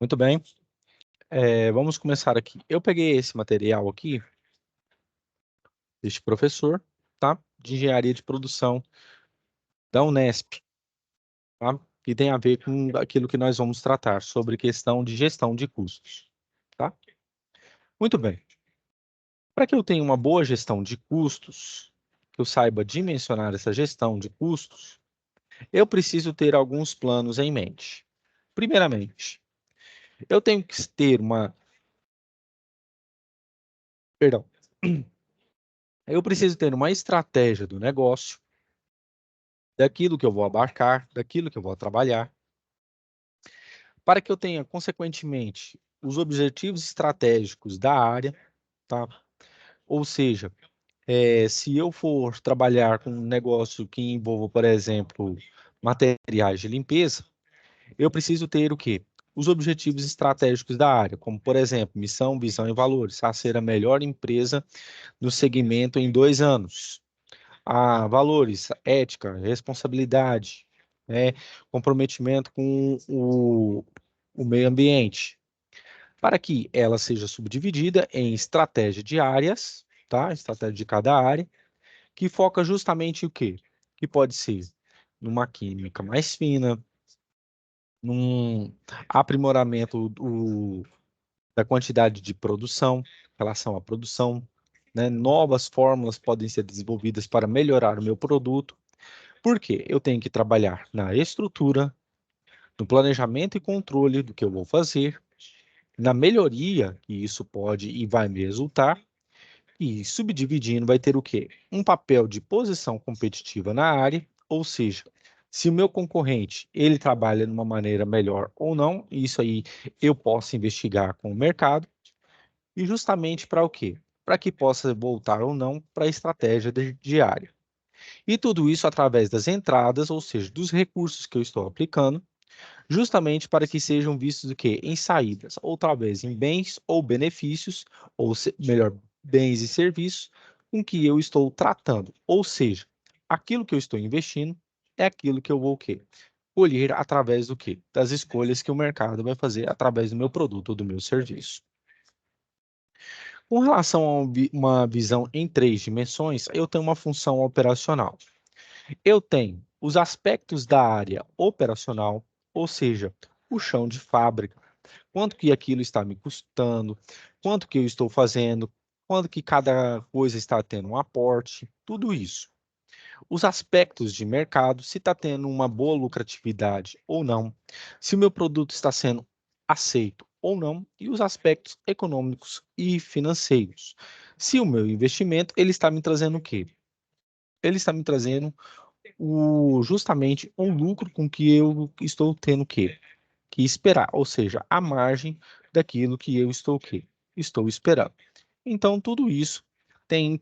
Muito bem. Vamos começar aqui. Eu peguei esse material aqui, deste professor, tá? De engenharia de produção da Unesp, tá? Que tem a ver com aquilo que nós vamos tratar, sobre questão de gestão de custos, tá? Muito bem. Para que eu tenha uma boa gestão de custos, que eu saiba dimensionar essa gestão de custos, eu preciso ter alguns planos em mente. Primeiramente, eu tenho que ter perdão, eu preciso ter uma estratégia do negócio, daquilo que eu vou abarcar, daquilo que eu vou trabalhar, para que eu tenha, consequentemente, os objetivos estratégicos da área, tá? Ou seja, se eu for trabalhar com um negócio que envolva, por exemplo, materiais de limpeza, eu preciso ter o quê? Os objetivos estratégicos da área, como, por exemplo, missão, visão e valores, a ser a melhor empresa no segmento em 2 anos. Valores, ética, responsabilidade, né, comprometimento com o meio ambiente, para que ela seja subdividida em estratégia de áreas, tá? Estratégia de cada área, que foca justamente o quê? Que pode ser numa química mais fina, num aprimoramento da quantidade de produção, em relação à produção, né? Novas fórmulas podem ser desenvolvidas para melhorar o meu produto. Por quê? Eu tenho que trabalhar na estrutura, no planejamento e controle do que eu vou fazer, na melhoria que isso pode e vai me resultar, e subdividindo vai ter o quê? Um papel de posição competitiva na área, ou seja, se o meu concorrente ele trabalha de uma maneira melhor ou não, isso aí eu posso investigar com o mercado, e justamente para o quê? Para que possa voltar ou não para a estratégia diária. E tudo isso através das entradas, ou seja, dos recursos que eu estou aplicando, justamente para que sejam vistos o quê? Em saídas, ou talvez em bens ou benefícios, ou melhor, bens e serviços com que eu estou tratando. Ou seja, aquilo que eu estou investindo é aquilo que eu vou o quê? Colher através do quê? Das escolhas que o mercado vai fazer através do meu produto ou do meu serviço. Com relação a uma visão em 3 dimensões, eu tenho uma função operacional. Eu tenho os aspectos da área operacional, ou seja, o chão de fábrica, quanto que aquilo está me custando, quanto que eu estou fazendo, quanto que cada coisa está tendo um aporte, tudo isso. Os aspectos de mercado, se está tendo uma boa lucratividade ou não, se o meu produto está sendo aceito ou não, e os aspectos econômicos e financeiros. Se o meu investimento, ele está me trazendo o quê? Ele está me trazendo justamente um lucro com que eu estou tendo que esperar, ou seja, a margem daquilo que eu estou estou esperando. Então, tudo isso tem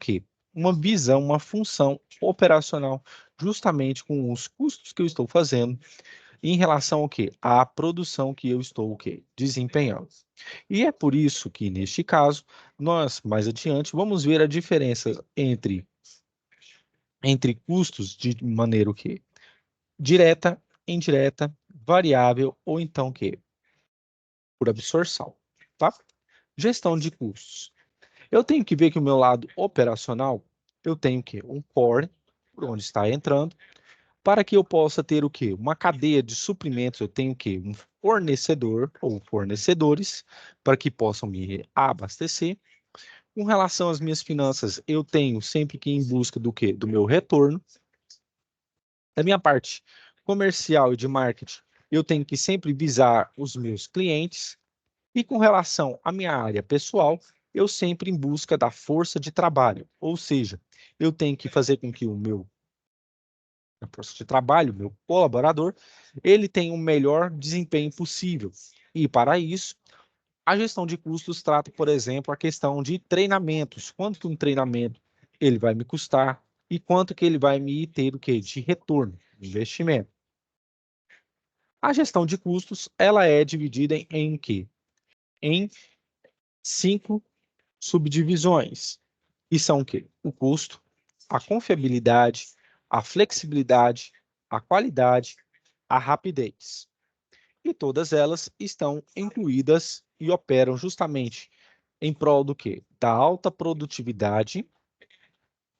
uma visão, uma função operacional, justamente com os custos que eu estou fazendo em relação ao quê? À produção que eu estou desempenhando. E é por isso que, neste caso, nós, mais adiante, vamos ver a diferença entre custos de maneira direta, indireta, variável ou então por absorção, tá? Gestão de custos. Eu tenho que ver que o meu lado operacional, eu tenho um core, por onde está entrando, para que eu possa ter uma cadeia de suprimentos, eu tenho um fornecedor ou fornecedores para que possam me abastecer. Com relação às minhas finanças, eu tenho sempre que ir em busca do meu retorno. Da minha parte comercial e de marketing, eu tenho que sempre visar os meus clientes. E com relação à minha área pessoal, eu sempre em busca da força de trabalho, ou seja, eu tenho que fazer com que a força de trabalho, o meu colaborador, ele tenha o melhor desempenho possível. E para isso, a gestão de custos trata, por exemplo, a questão de treinamentos. Quanto que um treinamento ele vai me custar e quanto que ele vai me ter de retorno, investimento. A gestão de custos, ela é dividida em quê? Em 5 subdivisões. E são o quê? O custo, a confiabilidade, a flexibilidade, a qualidade, a rapidez. E todas elas estão incluídas e operam justamente em prol do quê? Da alta produtividade,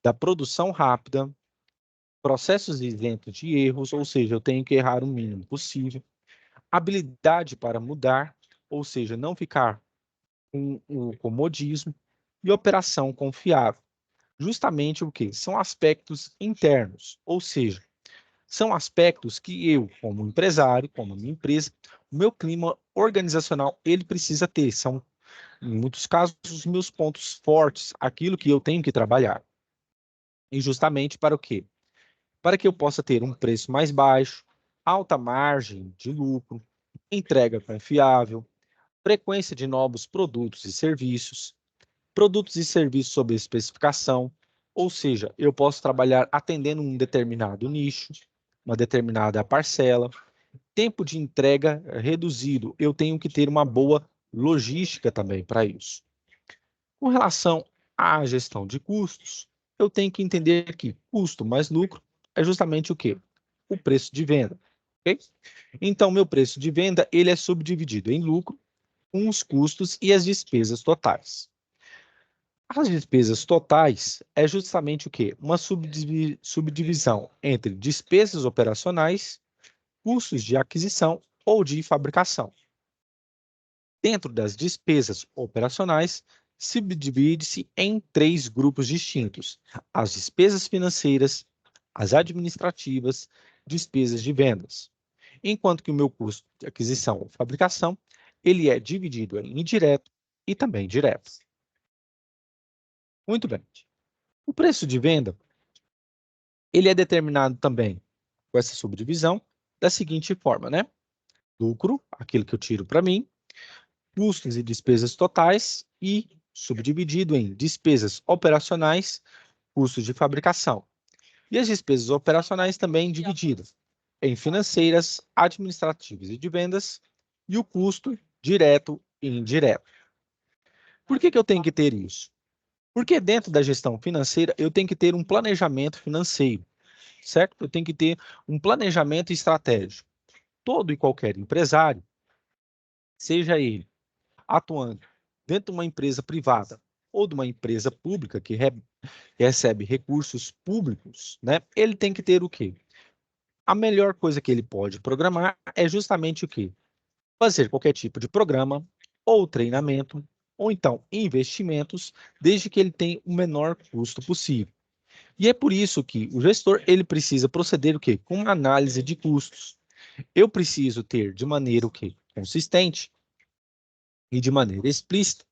da produção rápida, processos isentos de erros, ou seja, eu tenho que errar o mínimo possível, habilidade para mudar, ou seja, não ficar com o comodismo, e operação confiável. Justamente o que? São aspectos internos, ou seja, são aspectos que eu, como empresário, como minha empresa, o meu clima organizacional, ele precisa ter. São, em muitos casos, os meus pontos fortes, aquilo que eu tenho que trabalhar. E justamente para o quê? Para que eu possa ter um preço mais baixo, alta margem de lucro, entrega confiável, frequência de novos produtos e serviços sob especificação, ou seja, eu posso trabalhar atendendo um determinado nicho, uma determinada parcela, tempo de entrega reduzido, eu tenho que ter uma boa logística também para isso. Com relação à gestão de custos, eu tenho que entender que custo mais lucro é justamente o quê? O preço de venda. Okay? Então, meu preço de venda ele é subdividido em lucro, com os custos e as despesas totais. As despesas totais é justamente o quê? Uma subdivisão entre despesas operacionais, custos de aquisição ou de fabricação. Dentro das despesas operacionais, subdivide-se em 3 grupos distintos: as despesas financeiras, as administrativas, despesas de vendas. Enquanto que o meu custo de aquisição ou fabricação, ele é dividido em indireto e também direto. Muito bem. O preço de venda, ele é determinado também com essa subdivisão da seguinte forma, né? Lucro, aquilo que eu tiro para mim, custos e despesas totais e subdividido em despesas operacionais, custos de fabricação. E as despesas operacionais também divididas em financeiras, administrativas e de vendas e o custo direto e indireto. Por que eu tenho que ter isso? Porque dentro da gestão financeira eu tenho que ter um planejamento financeiro, certo? Eu tenho que ter um planejamento estratégico. Todo e qualquer empresário, seja ele atuando dentro de uma empresa privada ou de uma empresa pública que recebe recursos públicos, né? Ele tem que ter o quê? A melhor coisa que ele pode programar é justamente o quê? Fazer qualquer tipo de programa ou treinamento ou então investimentos, desde que ele tenha o menor custo possível. E é por isso que o gestor ele precisa proceder o quê? Com uma análise de custos. Eu preciso ter de maneira o quê? Consistente e de maneira explícita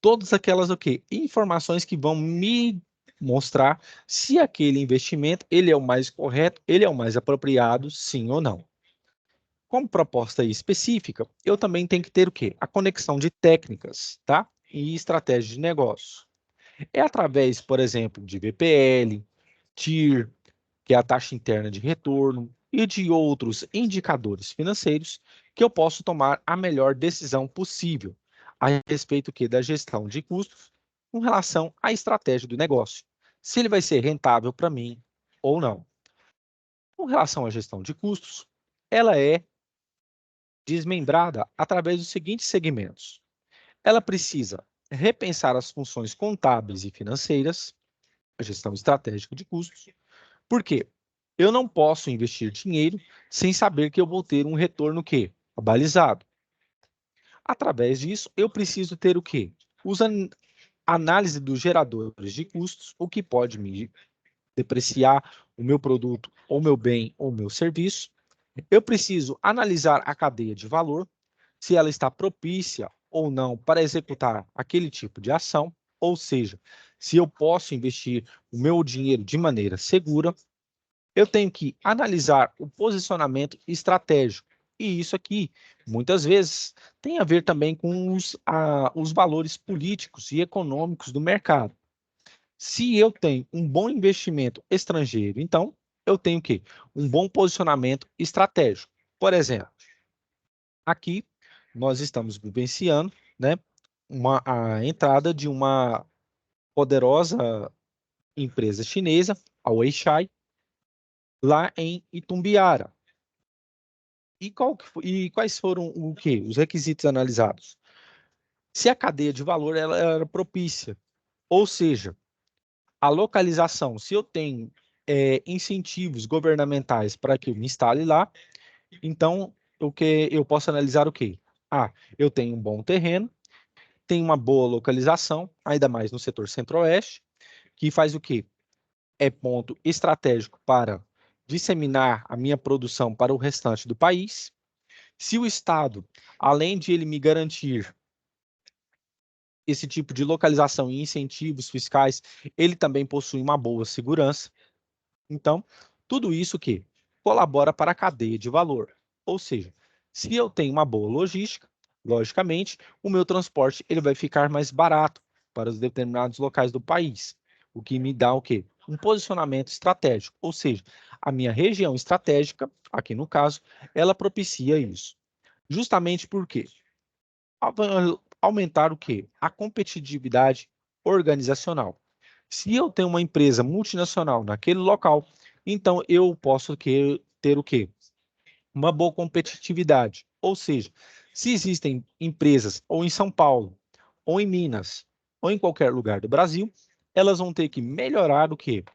todas aquelas o quê? Informações que vão me mostrar se aquele investimento ele é o mais correto, ele é o mais apropriado, sim ou não. Como proposta específica, eu também tenho que ter o quê? A conexão de técnicas, tá? E estratégias de negócio. É através, por exemplo, de VPL, TIR, que é a taxa interna de retorno, e de outros indicadores financeiros que eu posso tomar a melhor decisão possível a respeito que da gestão de custos com relação à estratégia do negócio, se ele vai ser rentável para mim ou não. Com relação à gestão de custos, ela é desmembrada através dos seguintes segmentos. Ela precisa repensar as funções contábeis e financeiras, a gestão estratégica de custos. Por quê? Eu não posso investir dinheiro sem saber que eu vou ter um retorno quê? Balizado. Através disso, eu preciso ter o quê? Análise dos geradores de custos, o que pode me depreciar o meu produto, ou meu bem, ou meu serviço. Eu preciso analisar a cadeia de valor, se ela está propícia ou não para executar aquele tipo de ação, ou seja, se eu posso investir o meu dinheiro de maneira segura. Eu tenho que analisar o posicionamento estratégico. E isso aqui, muitas vezes, tem a ver também com os valores políticos e econômicos do mercado. Se eu tenho um bom investimento estrangeiro, então, eu tenho o quê? Um bom posicionamento estratégico. Por exemplo, aqui nós estamos vivenciando, né, a entrada de uma poderosa empresa chinesa, a Weichai, lá em Itumbiara. E quais foram o quê? Os requisitos analisados? Se a cadeia de valor ela era propícia, ou seja, a localização, se eu tenho incentivos governamentais para que eu me instale lá, então eu posso analisar o quê? Eu tenho um bom terreno, tenho uma boa localização, ainda mais no setor centro-oeste, que faz o quê? É ponto estratégico para disseminar a minha produção para o restante do país. Se o Estado, além de ele me garantir esse tipo de localização e incentivos fiscais, ele também possui uma boa segurança. Então, tudo isso que colabora para a cadeia de valor. Ou seja, se eu tenho uma boa logística, logicamente, o meu transporte ele vai ficar mais barato para os determinados locais do país, o que me dá o quê? Um posicionamento estratégico, ou seja, a minha região estratégica, aqui no caso, ela propicia isso. Justamente porque aumentar o quê? A competitividade organizacional. Se eu tenho uma empresa multinacional naquele local, então eu posso ter o quê? Uma boa competitividade. Ou seja, se existem empresas ou em São Paulo, ou em Minas, ou em qualquer lugar do Brasil, elas vão ter que melhorar o quê?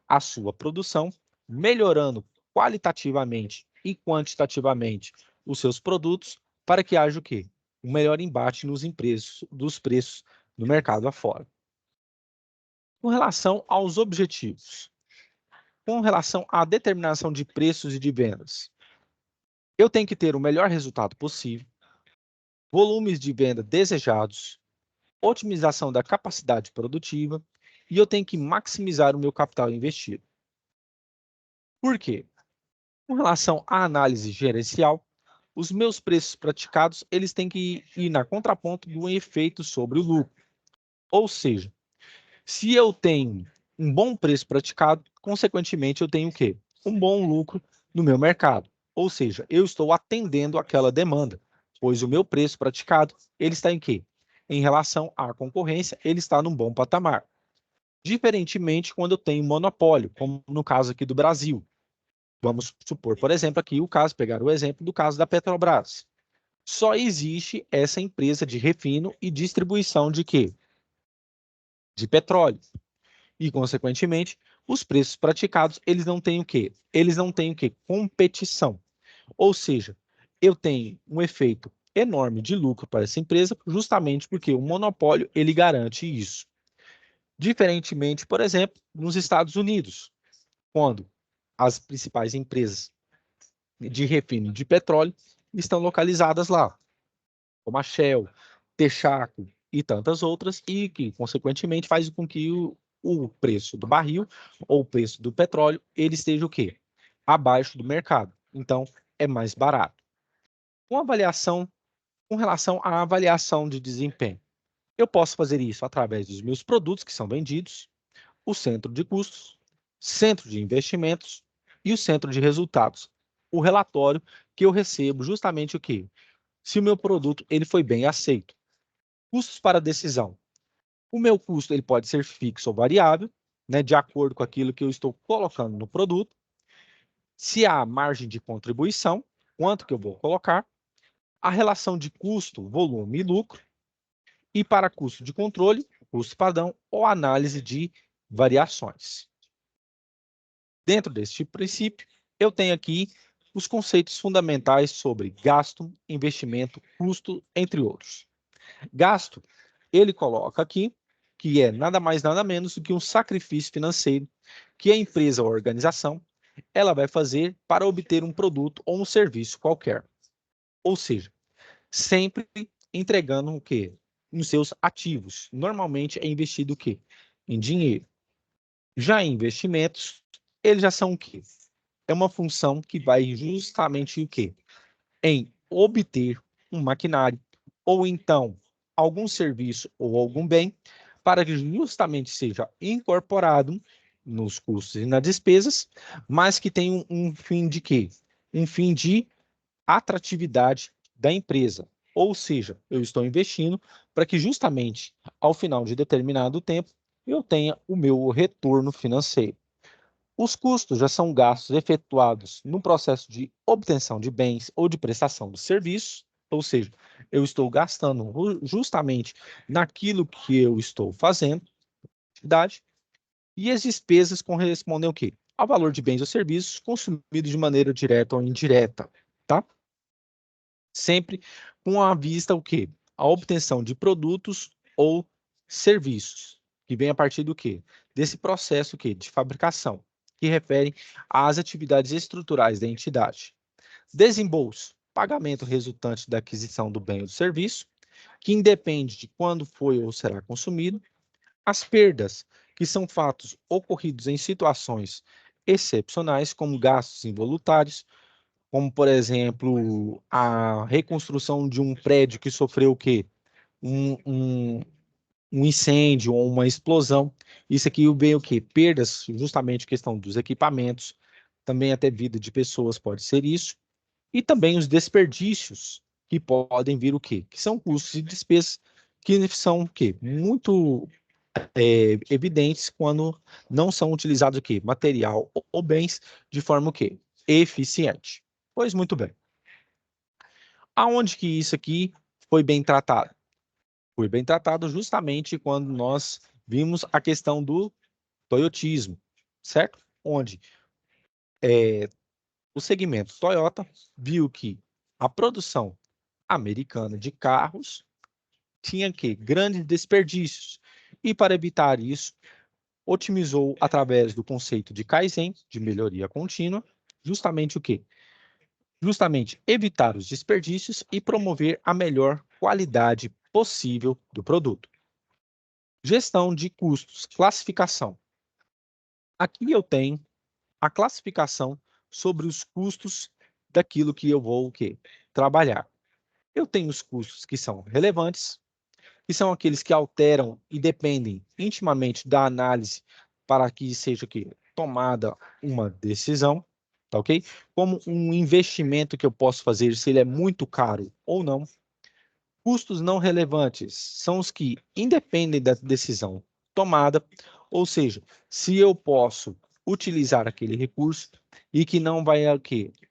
A sua produção, melhorando qualitativamente e quantitativamente os seus produtos, para que haja o quê? Um melhor embate dos preços no mercado afora. Com relação aos objetivos, com relação à determinação de preços e de vendas, eu tenho que ter o melhor resultado possível, volumes de venda desejados, otimização da capacidade produtiva e eu tenho que maximizar o meu capital investido. Por quê? Com relação à análise gerencial, os meus preços praticados eles têm que ir na contraponto do efeito sobre o lucro. Ou seja, se eu tenho um bom preço praticado, consequentemente eu tenho o quê? Um bom lucro no meu mercado. Ou seja, eu estou atendendo aquela demanda, pois o meu preço praticado, ele está em quê? Em relação à concorrência, ele está num bom patamar. Diferentemente quando eu tenho monopólio, como no caso aqui do Brasil. Vamos supor, por exemplo, aqui pegar o exemplo do caso da Petrobras. Só existe essa empresa de refino e distribuição de quê? De petróleo. E, consequentemente, os preços praticados, eles não têm o quê? Eles não têm o quê? Competição. Ou seja, eu tenho um efeito enorme de lucro para essa empresa, justamente porque o monopólio, ele garante isso. Diferentemente, por exemplo, nos Estados Unidos, quando as principais empresas de refino de petróleo estão localizadas lá, como a Shell, Texaco e tantas outras, e que, consequentemente, faz com que o preço do barril ou o preço do petróleo ele esteja o quê? Abaixo do mercado. Então, é mais barato. Com relação à avaliação de desempenho, eu posso fazer isso através dos meus produtos que são vendidos, o centro de custos, centro de investimentos e o centro de resultados. O relatório que eu recebo justamente o quê? Se o meu produto ele foi bem aceito. Custos para decisão. O meu custo ele pode ser fixo ou variável, né, de acordo com aquilo que eu estou colocando no produto. Se há margem de contribuição, quanto que eu vou colocar. A relação de custo, volume e lucro. E para custo de controle, custo padrão ou análise de variações. Dentro deste princípio, eu tenho aqui os conceitos fundamentais sobre gasto, investimento, custo, entre outros. Gasto, ele coloca aqui que é nada mais nada menos do que um sacrifício financeiro que a empresa ou a organização ela vai fazer para obter um produto ou um serviço qualquer. Ou seja, sempre entregando o quê? Nos seus ativos. Normalmente é investido o quê? Em dinheiro. Já em investimentos, eles já são o quê? É uma função que vai justamente o quê? Em obter um maquinário ou então algum serviço ou algum bem para que justamente seja incorporado nos custos e nas despesas, mas que tenha um fim de quê? Um fim de atratividade da empresa. Ou seja, eu estou investindo para que justamente ao final de determinado tempo eu tenha o meu retorno financeiro. Os custos já são gastos efetuados no processo de obtenção de bens ou de prestação de serviços, ou seja, eu estou gastando justamente naquilo que eu estou fazendo, atividade, e as despesas correspondem ao quê? Ao valor de bens ou serviços consumidos de maneira direta ou indireta, tá? Sempre com a vista o quê? A obtenção de produtos ou serviços, que vem a partir do quê? Desse processo quê? De fabricação, que refere às atividades estruturais da entidade. Desembolso, pagamento resultante da aquisição do bem ou do serviço, que independe de quando foi ou será consumido. As perdas, que são fatos ocorridos em situações excepcionais, como gastos involuntários, como, por exemplo, a reconstrução de um prédio que sofreu o quê? Um, um, um incêndio ou uma explosão. Isso aqui vem o quê? Perdas, justamente questão dos equipamentos, também até vida de pessoas pode ser isso, e também os desperdícios, que podem vir o quê? Que são custos e despesas que são o quê? Muito evidentes quando não são utilizados o quê? Material ou bens de forma o quê? Eficiente. Pois muito bem. Aonde que isso aqui foi bem tratado? Foi bem tratado justamente quando nós vimos a questão do toyotismo, certo? Onde o segmento Toyota viu que a produção americana de carros tinha que grandes desperdícios e para evitar isso otimizou através do conceito de Kaizen, de melhoria contínua, justamente o quê? Justamente evitar os desperdícios e promover a melhor qualidade possível do produto. Gestão de custos, classificação. Aqui eu tenho a classificação sobre os custos daquilo que eu vou o quê? Trabalhar. Eu tenho os custos que são relevantes, que são aqueles que alteram e dependem intimamente da análise para que seja que tomada uma decisão, tá ok? Como um investimento que eu posso fazer, se ele é muito caro ou não. Custos não relevantes são os que independem da decisão tomada, ou seja, se eu posso utilizar aquele recurso e que não vai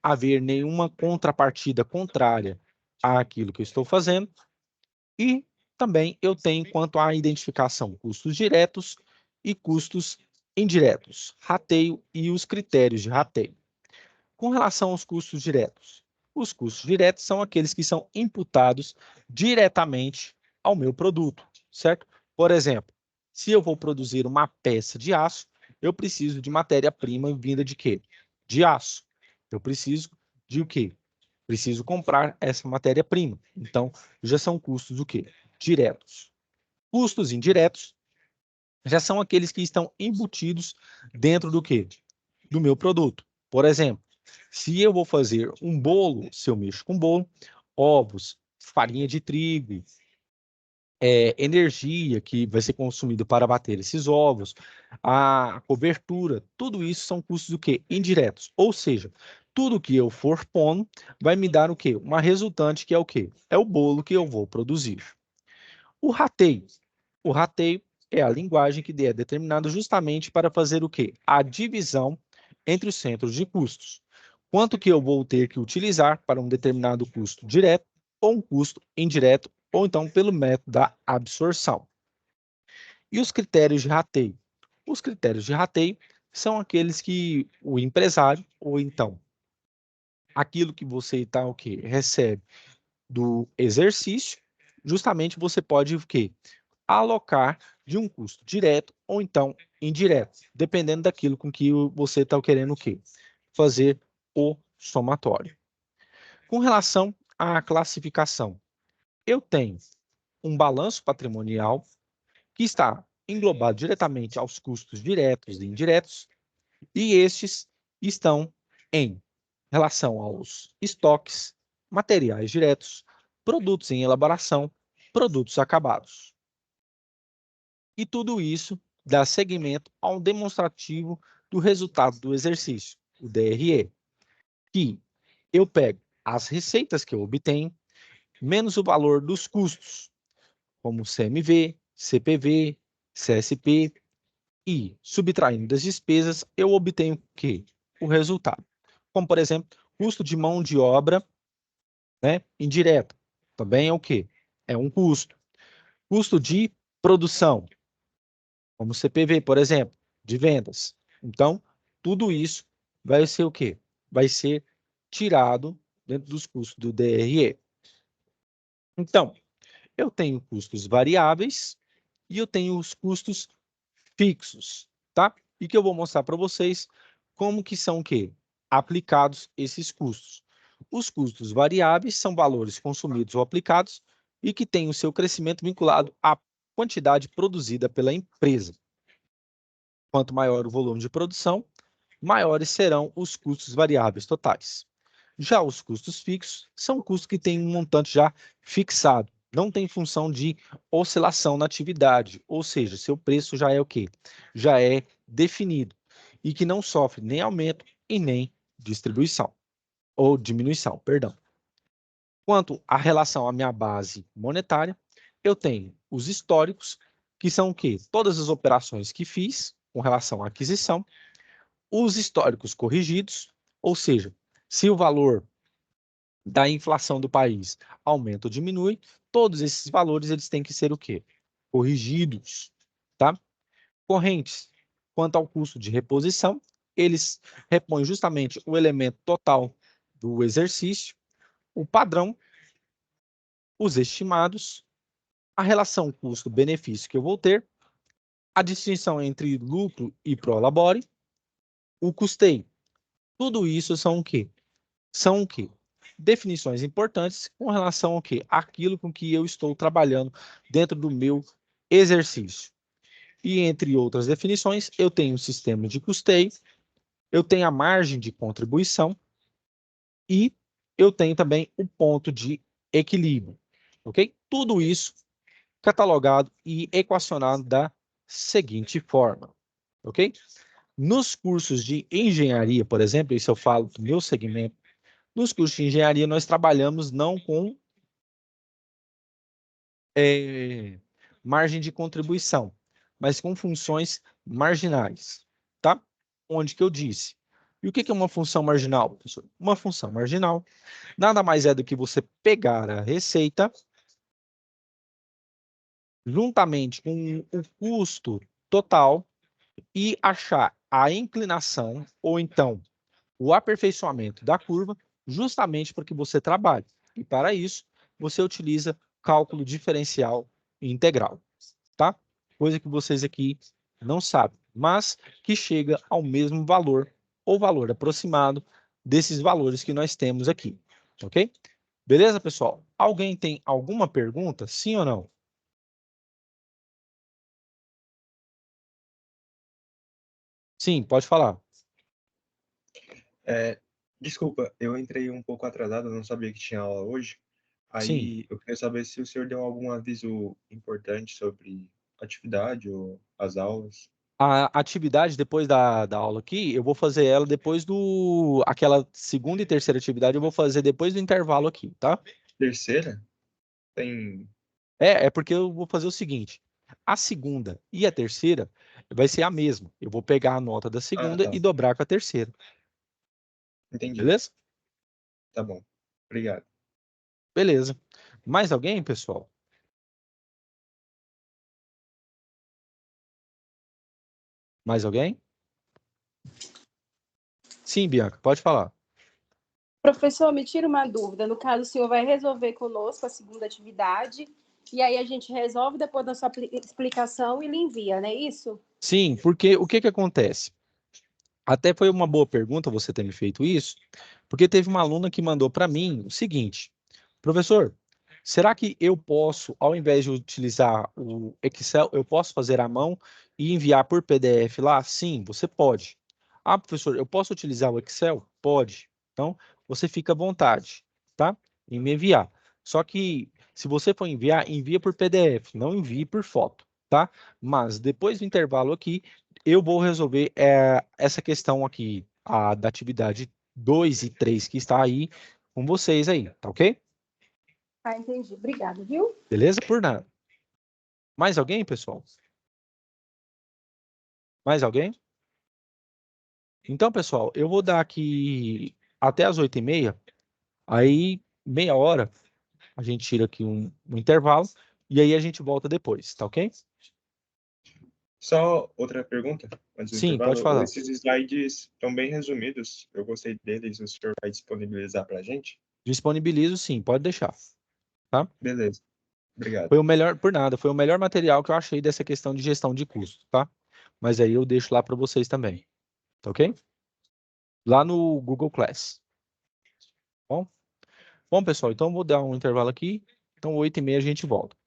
haver nenhuma contrapartida contrária àquilo que eu estou fazendo, e também eu tenho quanto à identificação custos diretos e custos indiretos, rateio e os critérios de rateio. Com relação aos custos diretos, os custos diretos são aqueles que são imputados diretamente ao meu produto, certo? Por exemplo, se eu vou produzir uma peça de aço, eu preciso de matéria-prima vinda de quê? De aço. Eu preciso de o quê? Preciso comprar essa matéria-prima. Então, já são custos o quê? Diretos. Custos indiretos já são aqueles que estão embutidos dentro do quê? Do meu produto. Por exemplo, se eu vou fazer um bolo, se eu mexo com bolo, ovos, farinha de trigo, energia que vai ser consumida para bater esses ovos, a cobertura, tudo isso são custos do quê? Indiretos. Ou seja, tudo que eu for pondo vai me dar o quê? Uma resultante que é o quê? É o bolo que eu vou produzir. O rateio. O rateio é a linguagem que é determinada justamente para fazer o quê? A divisão entre os centros de custos. Quanto que eu vou ter que utilizar para um determinado custo direto ou um custo indireto, ou então pelo método da absorção. E os critérios de rateio? Os critérios de rateio são aqueles que o empresário, ou então aquilo que você tá, o quê? Recebe do exercício, justamente você pode o quê? Alocar de um custo direto ou então indireto, dependendo daquilo com que você está querendo o quê? Fazer o somatório. Com relação à classificação, eu tenho um balanço patrimonial que está englobado diretamente aos custos diretos e indiretos, e estes estão em relação aos estoques, materiais diretos, produtos em elaboração, produtos acabados. E tudo isso dá seguimento ao demonstrativo do resultado do exercício, o DRE, que eu pego as receitas que eu obtenho, menos o valor dos custos, como CMV, CPV, CSP, E, subtraindo das despesas, eu obtenho o quê? O resultado. Como, por exemplo, custo de mão de obra, né, indireta. Também é o quê? É um custo. Custo de produção, como CPV, por exemplo, de vendas. Então, tudo isso vai ser o quê? Vai ser tirado dentro dos custos do DRE. Então, eu tenho custos variáveis e eu tenho os custos fixos, tá? E que eu vou mostrar para vocês como que são o quê? Aplicados esses custos. Os custos variáveis são valores consumidos ou aplicados e que têm o seu crescimento vinculado à quantidade produzida pela empresa. Quanto maior o volume de produção, maiores serão os custos variáveis totais. Já os custos fixos são custos que têm um montante já fixado, não tem função de oscilação na atividade, ou seja, seu preço já é o quê? Já é definido e que não sofre nem aumento e nem distribuição, ou diminuição, perdão. Quanto à relação à minha base monetária, eu tenho os históricos, que são o quê? Todas as operações que fiz com relação à aquisição, os históricos corrigidos, ou seja, se o valor da inflação do país aumenta ou diminui, todos esses valores eles têm que ser o quê? Corrigidos, tá? Correntes, quanto ao custo de reposição, eles repõem justamente o elemento total do exercício, o padrão, os estimados, a relação custo-benefício que eu vou ter, a distinção entre lucro e prolabore, o custeio. Tudo isso são o quê? São o quê? Definições importantes com relação ao quê? Aquilo com que eu estou trabalhando dentro do meu exercício. E entre outras definições, eu tenho o sistema de custeio, eu tenho a margem de contribuição e eu tenho também o ponto de equilíbrio, ok? Tudo isso catalogado e equacionado da seguinte forma, ok? Nos cursos de engenharia, por exemplo, isso eu falo do meu segmento, nos cursos de engenharia nós trabalhamos não com margem de contribuição, mas com funções marginais, tá? Onde que eu disse. E o que é uma função marginal, professor? Uma função marginal nada mais é do que você pegar a receita juntamente com o custo total e achar a inclinação ou então o aperfeiçoamento da curva justamente para que você trabalhe. E para isso, você utiliza cálculo diferencial integral, tá? Coisa que vocês aqui não sabem, mas que chega ao mesmo valor ou valor aproximado desses valores que nós temos aqui, ok? Beleza, pessoal? Alguém tem alguma pergunta? Sim ou não? Sim, pode falar. É, desculpa, eu entrei um pouco atrasado, não sabia que tinha aula hoje. Sim. Aí eu queria saber se o senhor deu algum aviso importante sobre a atividade ou as aulas. A atividade depois da aula aqui, eu vou fazer ela depois do... Aquela segunda e terceira atividade eu vou fazer depois do intervalo aqui, tá? Terceira? Tem. É porque eu vou fazer o seguinte. A segunda e a terceira vai ser a mesma. Eu vou pegar a nota da Ah, segunda tá. e dobrar com a terceira. Entendi. Beleza? Tá bom. Obrigado. Beleza. Mais alguém, pessoal? Mais alguém? Sim, Bianca, pode falar. Professor, me tira uma dúvida. No caso, o senhor vai resolver conosco a segunda atividade e aí a gente resolve depois da sua explicação e lhe envia, não é isso? Sim, porque o que acontece? Até foi uma boa pergunta você ter me feito isso, porque teve uma aluna que mandou para mim o seguinte: professor, será que eu posso, ao invés de utilizar o Excel, eu posso fazer à mão e enviar por PDF lá? Sim, você pode. Ah, professor, eu posso utilizar o Excel? Pode. Então, você fica à vontade, tá? Em me enviar. Só que, se você for enviar, envia por PDF, não envie por foto, tá? Mas, depois do intervalo aqui, eu vou resolver essa questão aqui, da atividade 2 e 3 que está aí com vocês aí, tá ok? Ah, entendi. Obrigada, viu? Beleza? Por nada. Mais alguém, pessoal? Mais alguém? Então, pessoal, eu vou dar aqui até as 8h30, aí meia hora a gente tira aqui um intervalo e aí a gente volta depois, tá ok? Só outra pergunta, antes do Sim, pode intervalo. falar. Esses slides estão bem resumidos. Eu gostei deles. O senhor vai disponibilizar para a gente? Disponibilizo sim, pode deixar, tá? Beleza. Obrigado. Foi o melhor, por nada, foi o melhor material que eu achei dessa questão de gestão de custo, tá? Mas aí eu deixo lá para vocês também, tá ok? Lá no Google Class. Bom, pessoal, então eu vou dar um intervalo aqui. Então, 8h30 a gente volta.